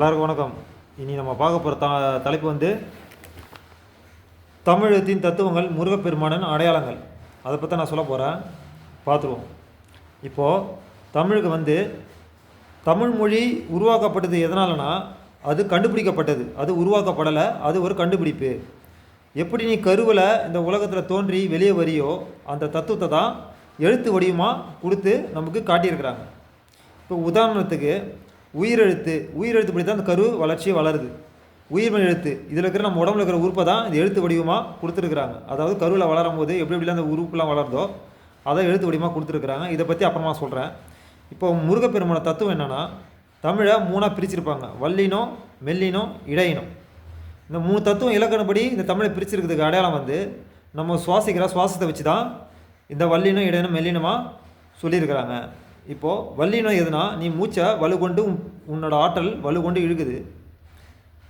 எல்லாருக்கும் வணக்கம். இனி நம்ம பார்க்க போகிற தலைப்பு வந்து தமிழகத்தின் தத்துவங்கள், முருகப்பெருமானின் அடையாளங்கள். அதை பற்றி நான் சொல்ல போகிறேன், பார்த்துருவோம். இப்போது தமிழுக்கு வந்து தமிழ் மொழி உருவாக்கப்பட்டது எதனாலனா, அது கண்டுபிடிக்கப்பட்டது, அது உருவாக்கப்படலை, அது ஒரு கண்டுபிடிப்பு. எப்படி நீ கருவில் இந்த உலகத்தில் தோன்றி வெளியே வரியோ அந்த தத்துவத்தை தான் எழுத்து வடிவமாக கொடுத்து நமக்கு காட்டியிருக்கிறாங்க. இப்போ உதாரணத்துக்கு உயிரெழுத்து படி தான் அந்த கரு வளர்ச்சி வளருது. உயிர்மெய் எழுத்து இதில் இருக்கிற நம்ம உடம்புல இருக்கிற உறுப்பை தான் இந்த எழுத்து வடிவமாக கொடுத்துருக்குறாங்க. அதாவது கருவில் வளரும் போது எப்படி எப்படிலாம் அந்த உறுப்புலாம் வளருதோ அதை எழுத்து வடிவமாக கொடுத்துருக்குறாங்க. இதை பற்றி அப்புறமா சொல்கிறேன். இப்போ முருகப்பெருமான தத்துவம் என்னென்னா, தமிழை 3ஆக பிரிச்சிருப்பாங்க: வல்லினம், மெல்லினம், இடையினம். இந்த 3 தத்துவம் இலக்கணப்படி இந்த தமிழை பிரிச்சிருக்கிறதுக்கு அடையாளம் வந்து நம்ம சுவாசத்தை வச்சு தான் இந்த வல்லினம், இடையினம், மெல்லினமாக சொல்லியிருக்கிறாங்க. இப்போது வல்லினம் எதுனா, நீ மூச்சை வலுகொண்டு உன்னோட ஆற்றல் வலுகொண்டு இழுக்குது,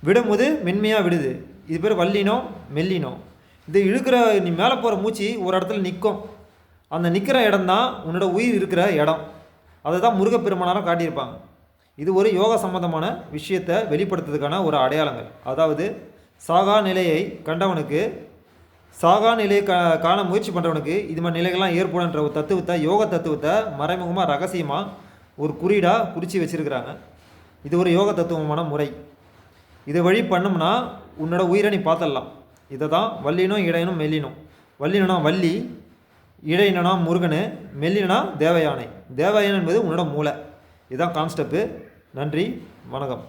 விடும்போது மென்மையாக விடுது. இது பேர் வல்லினம், மெல்லினம். இது இழுக்கிற நீ மேலே போகிற மூச்சு ஒரு இடத்துல நிற்கும், அந்த நிற்கிற இடம் தான் உன்னோட உயிர் இருக்கிற இடம். அதை தான் முருகப்பெருமானாரும் காட்டியிருப்பாங்க. இது ஒரு யோகா சம்பந்தமான விஷயத்தை வெளிப்படுத்துறதுக்கான ஒரு அடையாளங்கள். அதாவது சாகா நிலையை கண்டவனுக்கு, சாகா நிலையை காண முயற்சி பண்ணுறவனுக்கு இது மாதிரி நிலைகள்லாம் ஏற்படுன்ற ஒரு தத்துவத்தை, யோக தத்துவத்தை மறைமுகமாக ரகசியமாக ஒரு குறியீடாக குறித்து வச்சுருக்கிறாங்க. இது ஒரு யோக தத்துவமான முறை. இதை வழி பண்ணோம்னா உன்னோட உயிரை நீ பார்த்துடலாம். இதை தான் வல்லினம், இடையினம், மெல்லினம். வல்லினா வள்ளி, இடையினா முருகனு, மெல்லினா தேவயானை. தேவயானை என்பது உன்னோட மூளை. இதுதான் கான்ஸ்டெப்ட்டு. நன்றி, வணக்கம்.